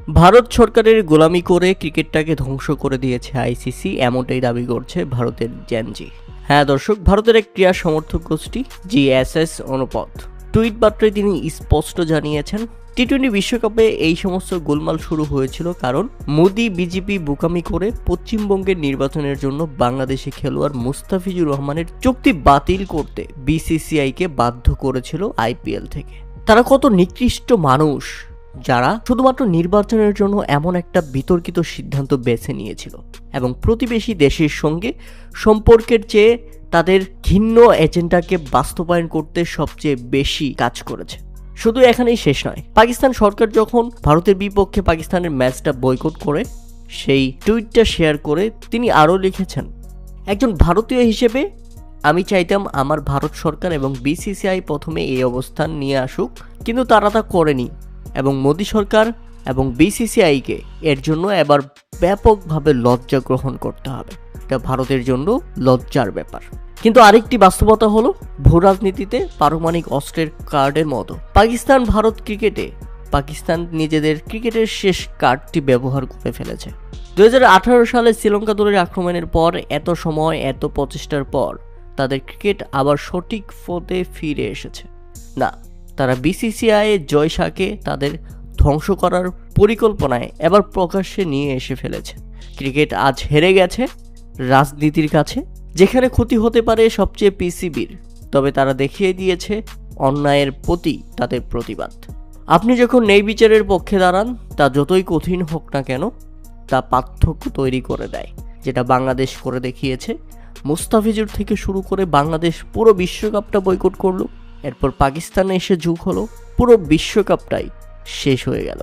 ভারত সরকারের গোলামি করে ক্রিকেটটাকে ধ্বংস করে দিয়েছে আইসিসি, এমনটাই দাবি করছে ভারতের জেনজি। হ্যাঁ দর্শক, ভারতের এক ক্রীড়া সমর্থক গোষ্ঠী জিএসএস অনুপদ টুইট বার্তায় তিনি স্পষ্ট জানিয়েছেন, টি-20 বিশ্বকাপে এই সমস্ত গোলমাল শুরু হয়েছিল কারণ মোদি বিজেপি বোকামি করে পশ্চিমবঙ্গের নির্বাচনের জন্য বাংলাদেশি খেলোয়াড় মুস্তাফিজুর রহমানের চুক্তি বাতিল করতে বিসিসিআইকে বাধ্য করেছিল আইপিএল থেকে। তারা কত নিকৃষ্ট মানুষ যারা শুধুমাত্র নির্বাচনের জন্য এমন একটা বিতর্কিত সিদ্ধান্ত বেছে নিয়েছিল এবং প্রতিবেশী দেশের সঙ্গে সম্পর্কের চেয়ে তাদের ঘিন্ন এজেন্ডাকে বাস্তবায়ন করতে সবচেয়ে বেশি কাজ করেছে। শুধু এখানেই শেষ নয়, পাকিস্তান সরকার যখন ভারতের বিপক্ষে পাকিস্তানের ম্যাচটা বয়কট করে সেই টুইটটা শেয়ার করে তিনি আরও লিখেছেন, একজন ভারতীয় হিসেবে আমি চাইতাম আমার ভারত সরকার এবং বিসিসিআই প্রথমে এই অবস্থান নিয়ে আসুক, কিন্তু তারা তা করেনি এবং মোদী সরকার এবং বিসিসিআইকে এর জন্য এবার ব্যাপকভাবে লজ্জা গ্রহণ করতে হবে। এটা ভারতের জন্য লজ্জার ব্যাপার। কিন্তু আরেকটি বাস্তবতা হলো, ভূ রাজনীতিতে পারমাণবিক অস্ত্রের কার্ডের মতো পাকিস্তান ভারত ক্রিকেটে পাকিস্তান নিজেদের ক্রিকেটের শেষ কার্ডটি ব্যবহার করে ফেলেছে। 2018 সালে শ্রীলঙ্কা দলের আক্রমণের পর এত সময় এত প্রচেষ্টার পর তাদের ক্রিকেট আবার সঠিক পথে ফিরে এসেছে। না, তারা বিসিসিআই জয় শাহকে তাদের ধ্বংস করার পরিকল্পনায় এবার প্রকাশ্যে নিয়ে এসে ফেলেছে। ক্রিকেট আজ হেরে গেছে রাজনীতির কাছে, যেখানে ক্ষতি হতে পারে সবচেয়ে পিসিবির, তবে তারা দেখিয়ে দিয়েছে অন্যায়ের প্রতি তাদের প্রতিবাদ। আপনি যখন ন্যায় বিচারের পক্ষে দাঁড়ান, তা যতই কঠিন হোক না কেন তা পার্থক্য তৈরি করে দেয়, যেটা বাংলাদেশ করে দেখিয়েছে। মুস্তাফিজুর থেকে শুরু করে বাংলাদেশ পুরো বিশ্বকাপটা বয়কট করলো, এরপর পাকিস্তানে এসে যুগ হলো, পুরো বিশ্বকাপটাই শেষ হয়ে গেল।